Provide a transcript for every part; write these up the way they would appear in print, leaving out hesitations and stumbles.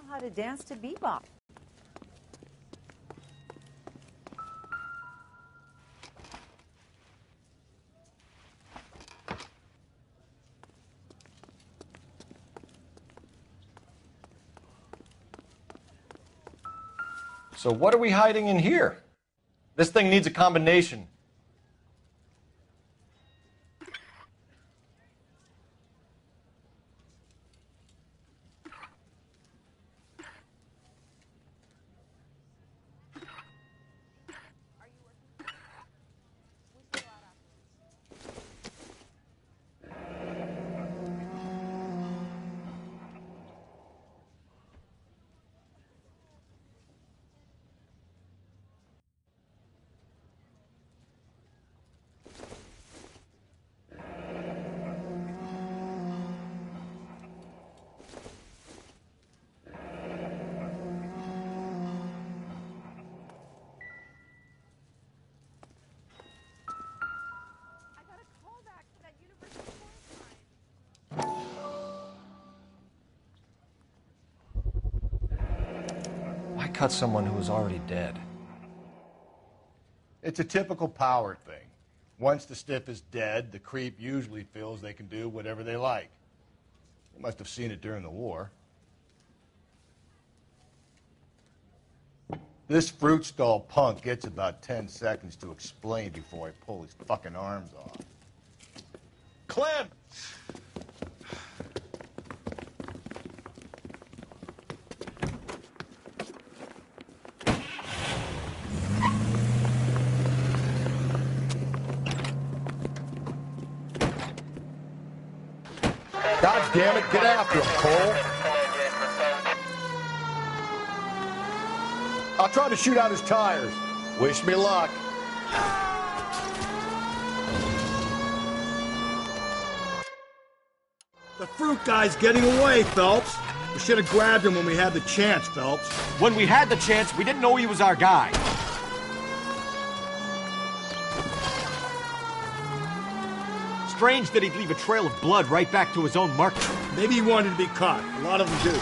how to dance to bebop. So what are we hiding in here? This thing needs a combination. Why cut someone who was already dead? It's a typical power thing. Once the stiff is dead, the creep usually feels they can do whatever they like. You must have seen it during the war. This fruit stall punk gets about 10 seconds to explain before I pull his fucking arms off. Clem! God damn it, get after him, Cole. I'll try to shoot out his tires. Wish me luck. The fruit guy's getting away, Phelps. We should have grabbed him when we had the chance, Phelps. When we had the chance, we didn't know he was our guy. Strange that he'd leave a trail of blood right back to his own market. Maybe he wanted to be caught. A lot of them do.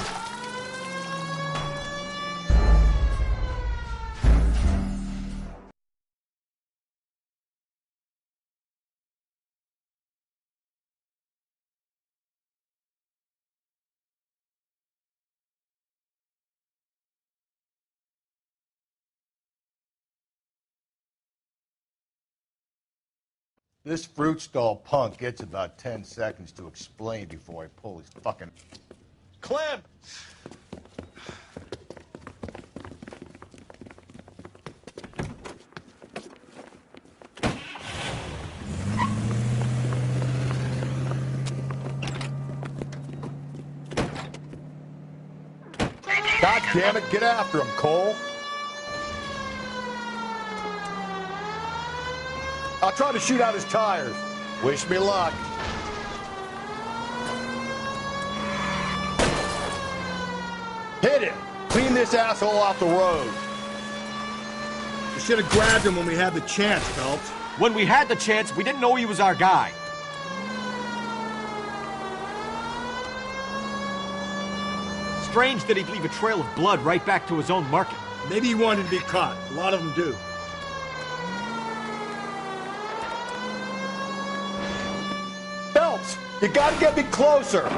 This fruit stall punk gets about 10 seconds to explain before I pull his fucking... Clem! God damn it, get after him, Cole. I'll try to shoot out his tires. Wish me luck. Hit him! Clean this asshole off the road. We should have grabbed him when we had the chance, Phelps. When we had the chance, we didn't know he was our guy. Strange that he'd leave a trail of blood right back to his own market. Maybe he wanted to be caught. A lot of them do. Phelps, you gotta get me closer.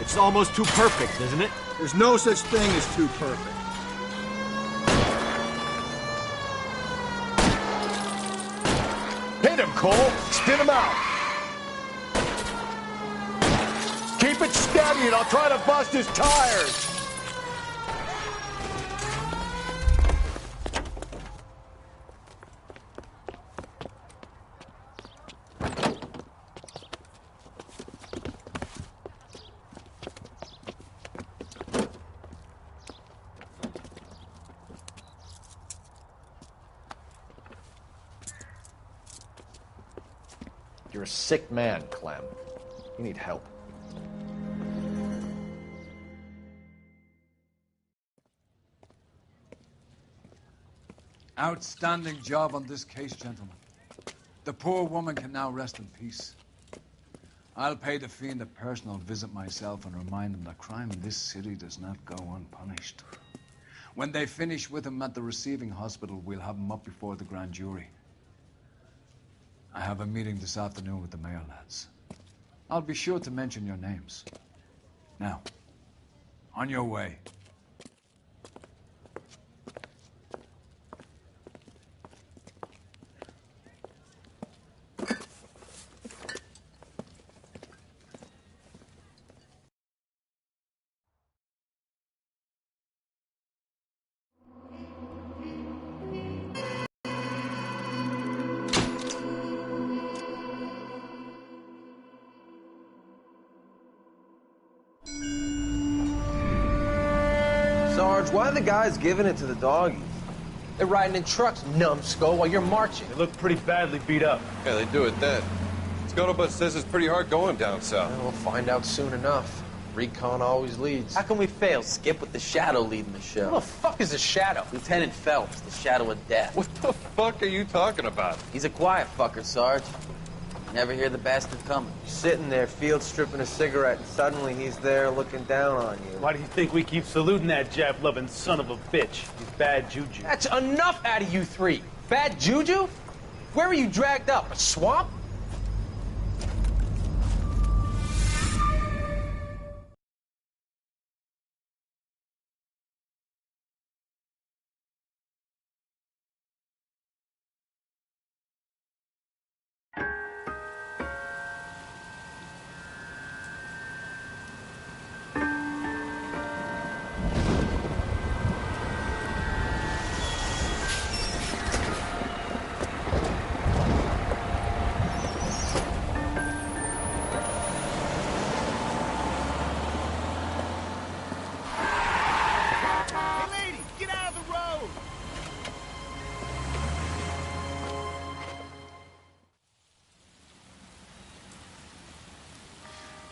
It's almost too perfect, isn't it? There's no such thing as too perfect. Hit him, Cole. Spin him out. Keep it steady and I'll try to bust his tires. You're a sick man, Clem. You need help. Outstanding job on this case, gentlemen. The poor woman can now rest in peace. I'll pay the fiend a personal visit myself and remind him that crime in this city does not go unpunished. When they finish with him at the receiving hospital, we'll have him up before the grand jury. I have a meeting this afternoon with the mayor lads. I'll be sure to mention your names. Now, on your way. Sarge, why are the guys giving it to the doggies? They're riding in trucks, numbskull, while you're marching. They look pretty badly beat up. Yeah, they do at that. Scuttlebutt says it's pretty hard going down south. Well, we'll find out soon enough. Recon always leads. How can we fail, Skip, with the Shadow leading the show? Who the fuck is a Shadow? Lieutenant Phelps, the Shadow of Death. What the fuck are you talking about? He's a quiet fucker, Sarge. You never hear the bastard coming. Sitting there, field stripping a cigarette, and suddenly he's there looking down on you. Why do you think we keep saluting that Jap-loving son of a bitch? He's bad juju. That's enough out of you three. Bad juju? Where were you dragged up? A swamp?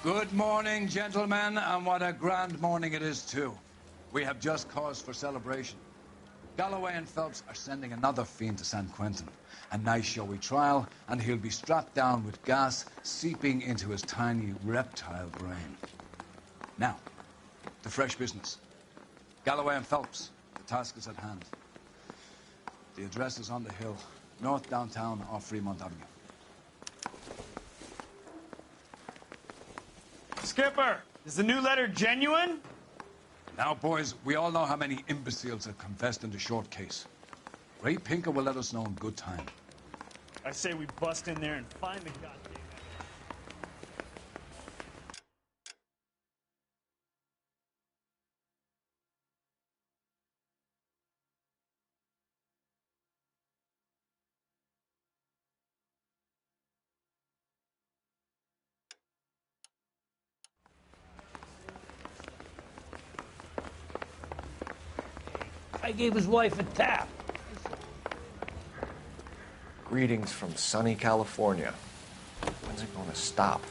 Good morning, gentlemen, and what a grand morning it is, too. We have just cause for celebration. Galloway and Phelps are sending another fiend to San Quentin. A nice showy trial, and he'll be strapped down with gas seeping into his tiny reptile brain. Now, the fresh business. Galloway and Phelps, the task is at hand. The address is on the hill, north downtown off Fremont Avenue. Skipper, is the new letter genuine? Now, boys, we all know how many imbeciles have confessed in the short case. Ray Pinker will let us know in good time. I say we bust in there and find the goddamn... I gave his wife a tap. Greetings from sunny California. When's it going to stop?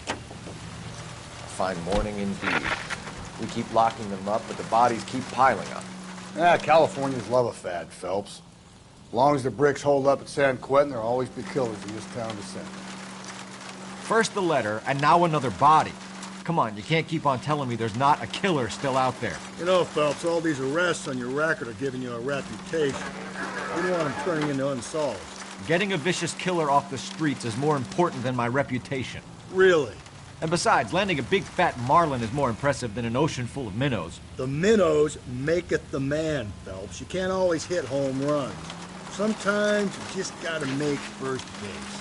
A fine morning indeed. We keep locking them up, but the bodies keep piling up. Yeah, Californians love a fad, Phelps. As long as the bricks hold up at San Quentin, there'll always be killers in this town to send. First the letter, and now another body. Come on, you can't keep on telling me there's not a killer still out there. You know, Phelps, all these arrests on your record are giving you a reputation. You don't want them turning into unsolved. Getting a vicious killer off the streets is more important than my reputation. Really? And besides, landing a big fat marlin is more impressive than an ocean full of minnows. The minnows maketh the man, Phelps. You can't always hit home runs. Sometimes you just gotta make first base.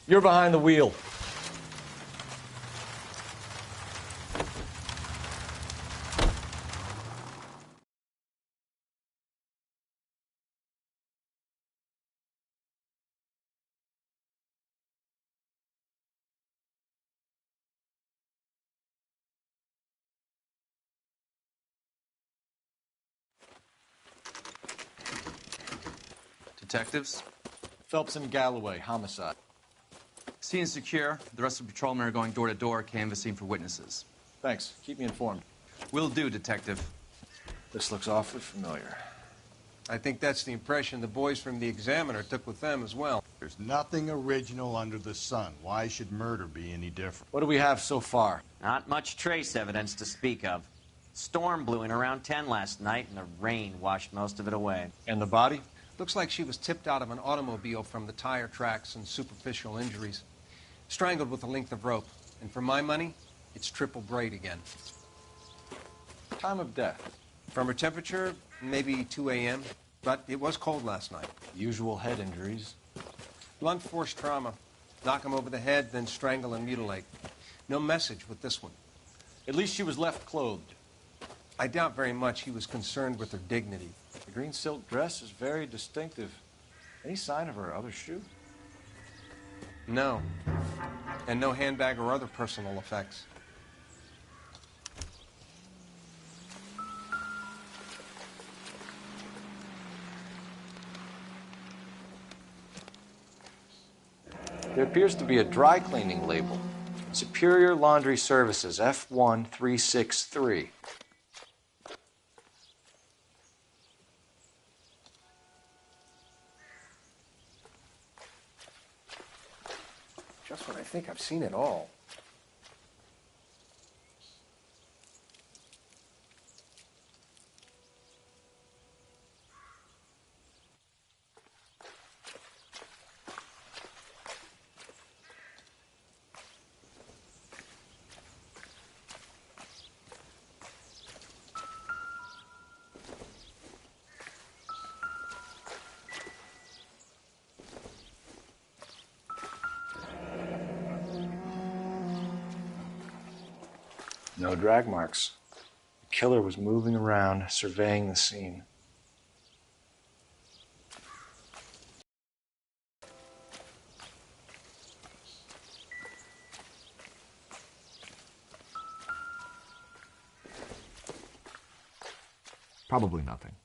You're behind the wheel. Detectives? Phelps and Galloway, homicide. Scene is secure. The rest of the patrolmen are going door to door, canvassing for witnesses. Thanks. Keep me informed. Will do, Detective. This looks awfully familiar. I think that's the impression the boys from the Examiner took with them as well. There's nothing original under the sun. Why should murder be any different? What do we have so far? Not much trace evidence to speak of. Storm blew in around 10 last night, and the rain washed most of it away. And the body? Looks like she was tipped out of an automobile from the tire tracks and superficial injuries. Strangled with a length of rope. And for my money, it's triple braid again. Time of death? From her temperature, maybe 2 a.m., but it was cold last night. Usual head injuries. Blunt force trauma. Knock him over the head, then strangle and mutilate. No message with this one. At least she was left clothed. I doubt very much he was concerned with her dignity. The green silk dress is very distinctive. Any sign of her other shoe? No. And no handbag or other personal effects. There appears to be a dry cleaning label. Superior Laundry Services, F1363. Just when I think I've seen it all. No drag marks. The killer was moving around, surveying the scene. Probably nothing.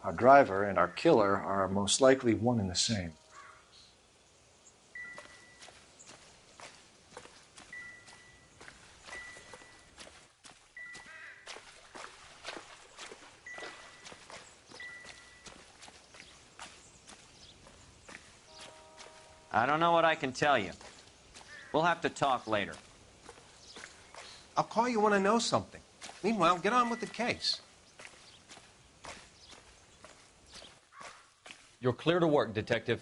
Our driver and our killer are most likely one and the same. I don't know what I can tell you. We'll have to talk later. I'll call you when I know something. Meanwhile, get on with the case. You're clear to work, Detective.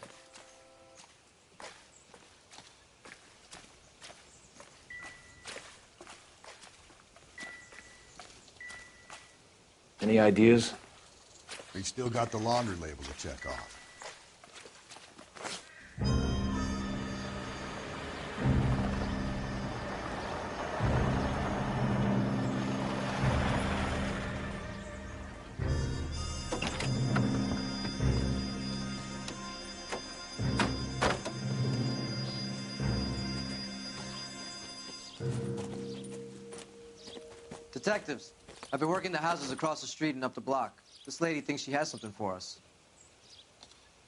Any ideas? We still got the laundry label to check off. Detectives, I've been working the houses across the street and up the block. This lady thinks she has something for us.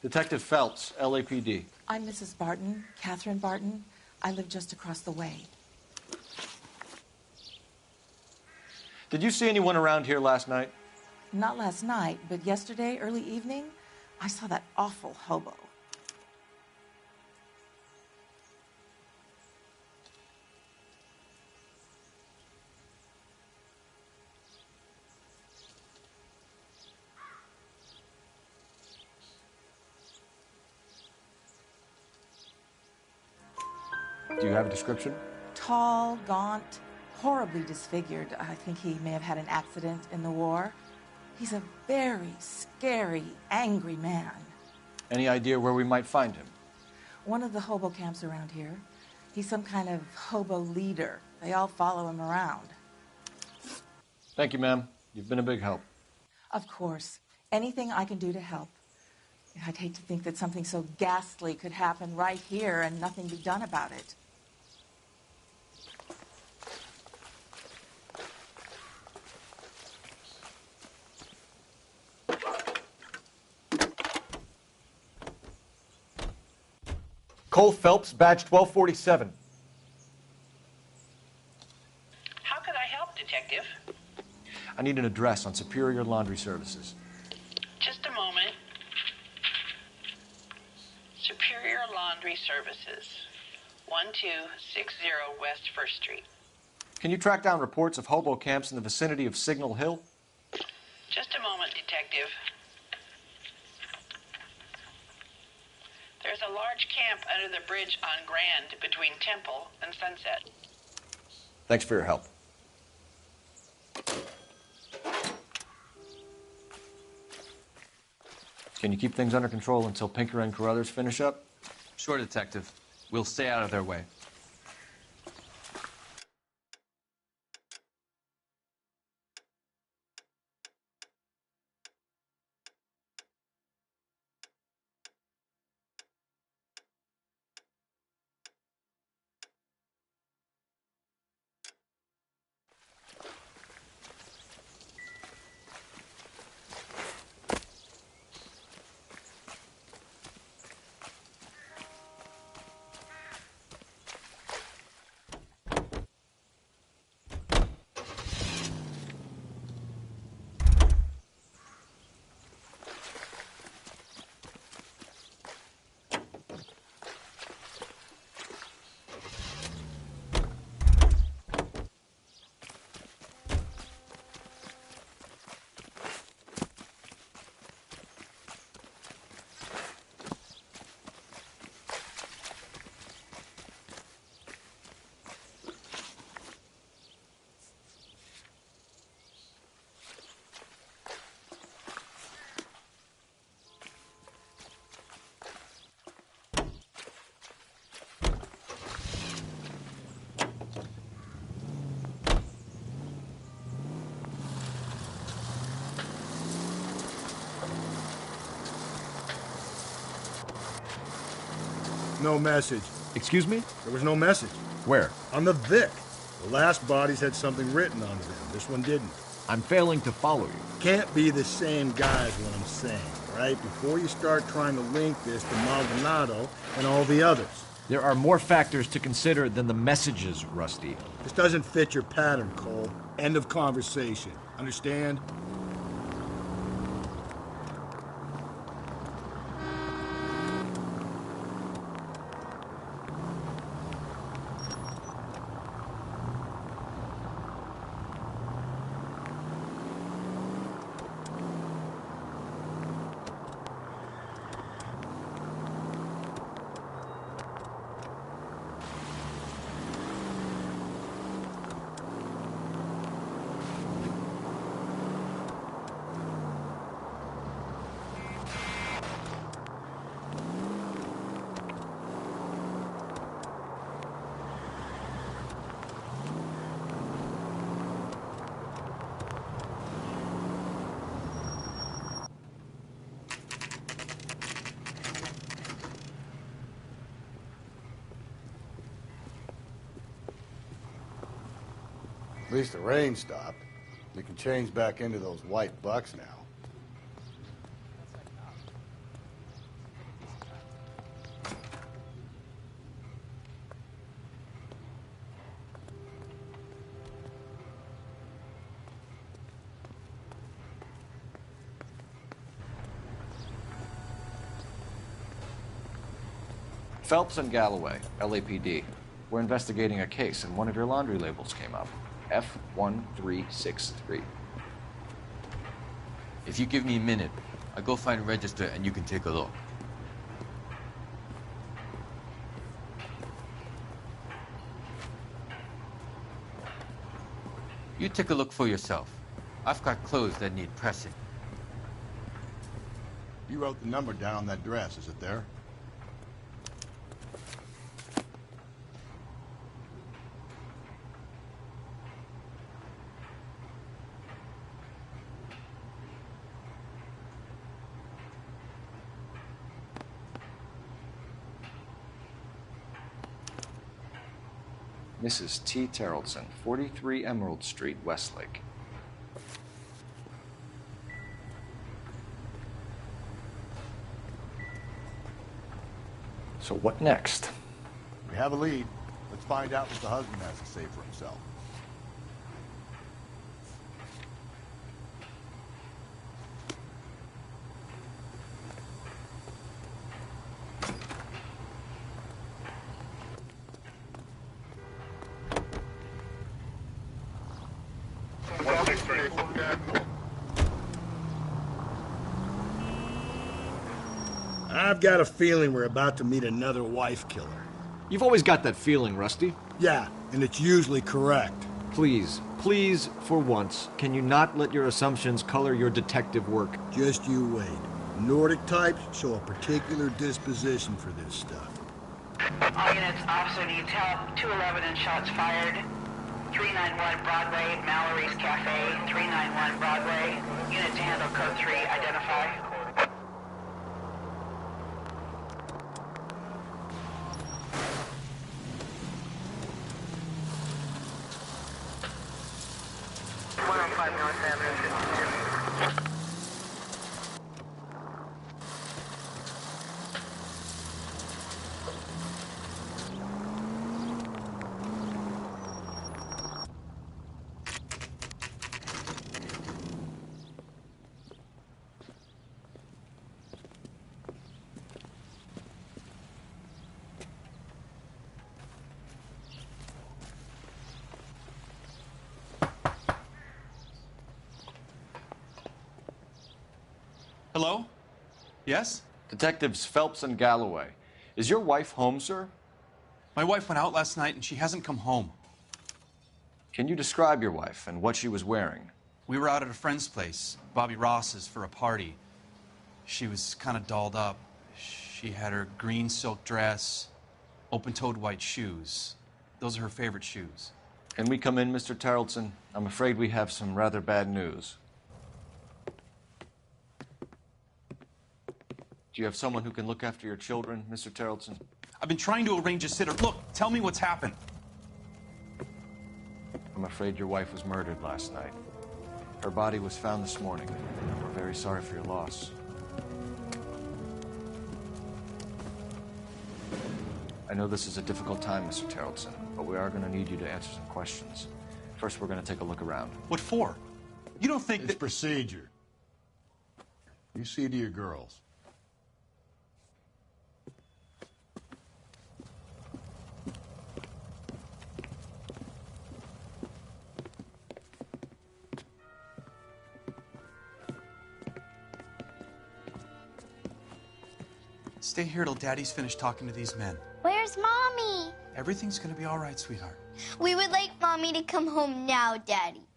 Detective Phelps, LAPD. I'm Mrs. Barton, Catherine Barton. I live just across the way. Did you see anyone around here last night? Not last night, but yesterday, early evening, I saw that awful hobo. Do you have a description? Tall, gaunt, horribly disfigured. I think he may have had an accident in the war. He's a very scary, angry man. Any idea where we might find him? One of the hobo camps around here. He's some kind of hobo leader. They all follow him around. Thank you, ma'am. You've been a big help. Of course. Anything I can do to help. I'd hate to think that something so ghastly could happen right here and nothing be done about it. Cole Phelps, badge 1247. How can I help, Detective? I need an address on Superior Laundry Services. Just a moment. Superior Laundry Services, 1260 West 1st Street. Can you track down reports of hobo camps in the vicinity of Signal Hill? Just a moment, Detective. There's a large camp under the bridge on Grand between Temple and Sunset. Thanks for your help. Can you keep things under control until Pinker and Carruthers finish up? Sure, Detective. We'll stay out of their way. No message. Excuse me? There was no message. Where? On the Vic. The last bodies had something written on them. This one didn't. I'm failing to follow you. Can't be the same guy is what I'm saying, right? Before you start trying to link this to Maldonado and all the others. There are more factors to consider than the messages, Rusty. This doesn't fit your pattern, Cole. End of conversation. Understand? At least the rain stopped. We can change back into those white bucks now. Phelps and Galloway, LAPD. We're investigating a case, and one of your laundry labels came up. F1363. If you give me a minute, I'll go find a register and you can take a look. You take a look for yourself. I've got clothes that need pressing. You wrote the number down on that dress. Is it there? Mrs. T. Terrellson, 43 Emerald Street, Westlake. So what next? We have a lead. Let's find out what the husband has to say for himself. I've got a feeling we're about to meet another wife killer. You've always got that feeling, Rusty. Yeah, and it's usually correct. Please, please, for once, can you not let your assumptions color your detective work? Just you wait. Nordic types show a particular disposition for this stuff. All units, officer needs help. 211 and shots fired. 391 Broadway, Mallory's Cafe. 391 Broadway. Unit to handle code 3, identify. Hello? Yes? Detectives Phelps and Galloway. Is your wife home, sir? My wife went out last night and she hasn't come home. Can you describe your wife and what she was wearing? We were out at a friend's place, Bobby Ross's, for a party. She was kind of dolled up. She had her green silk dress, open-toed white shoes. Those are her favorite shoes. Can we come in, Mr. Tarleton? I'm afraid we have some rather bad news. Do you have someone who can look after your children, Mr. Tarleton? I've been trying to arrange a sitter. Look, tell me what's happened. I'm afraid your wife was murdered last night. Her body was found this morning. We're very sorry for your loss. I know this is a difficult time, Mr. Tarleton, but we are going to need you to answer some questions. First, we're going to take a look around. What for? You don't think It's procedure. You see to your girls. Stay here till Daddy's finished talking to these men. Where's Mommy? Everything's gonna be all right, sweetheart. We would like Mommy to come home now, Daddy.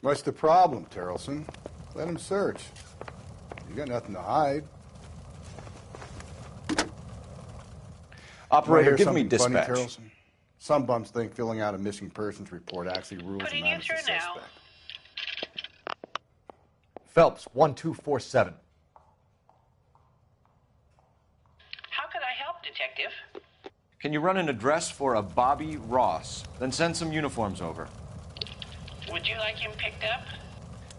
What's the problem, Terrelson? Let him search. You got nothing to hide. Operator, give me Funny, dispatch. Terrelson? Some bums think filling out a missing persons report actually rules Putting them you out as a through now. suspect. Phelps, 1247. How could I help, Detective? Can you run an address for a Bobby Ross? Then send some uniforms over. Would you like him picked up?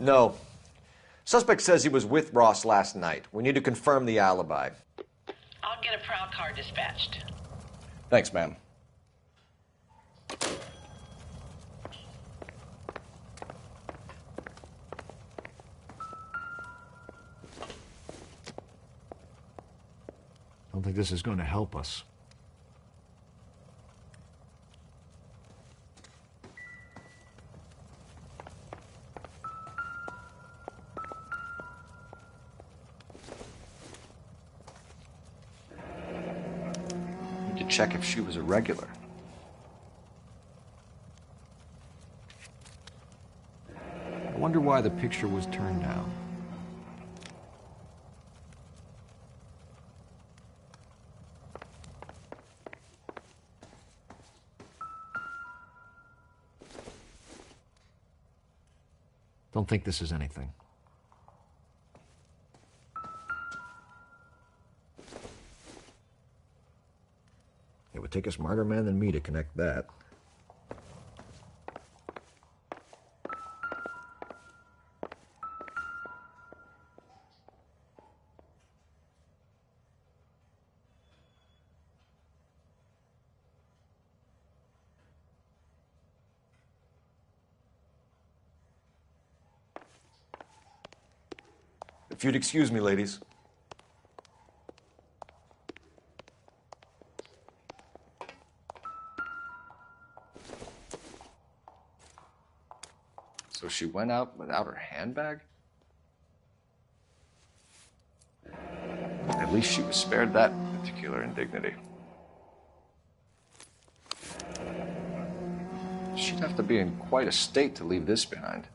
No. Suspect says he was with Ross last night. We need to confirm the alibi. I'll get a prowl car dispatched. Thanks, ma'am. I don't think this is going to help us. Need to check if she was a regular. I wonder why the picture was turned down. Don't think this is anything. It would take a smarter man than me to connect that. If you'd excuse me, ladies. So she went out without her handbag? At least she was spared that particular indignity. She'd have to be in quite a state to leave this behind.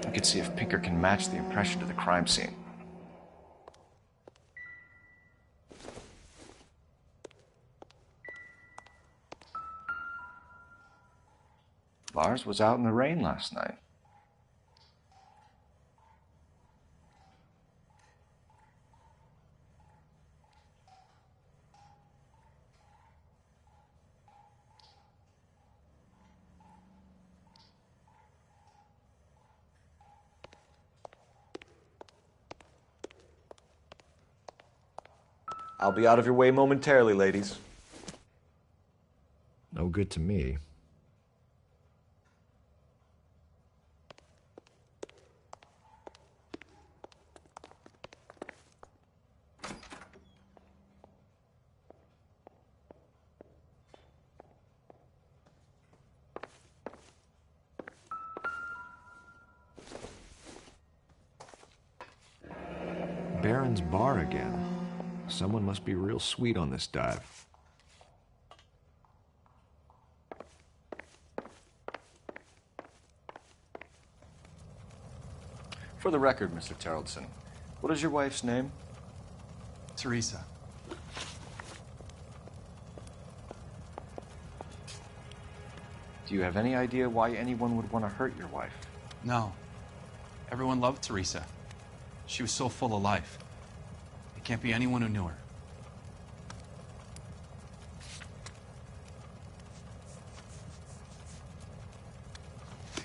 We could see if Pinker can match the impression to the crime scene. Lars was out in the rain last night. I'll be out of your way momentarily, ladies. No good to me. Baron's bar again. Someone must be real sweet on this dive. For the record, Mr. Terrellson, what is your wife's name? Teresa. Do you have any idea why anyone would want to hurt your wife? No. Everyone loved Teresa. She was so full of life. It can't be anyone who knew her.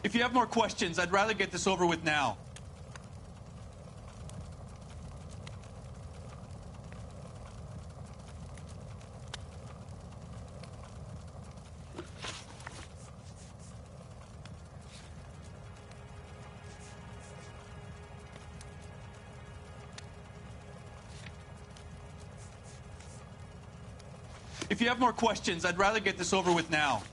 If you have more questions, I'd rather get this over with now. If you have more questions, I'd rather get this over with now.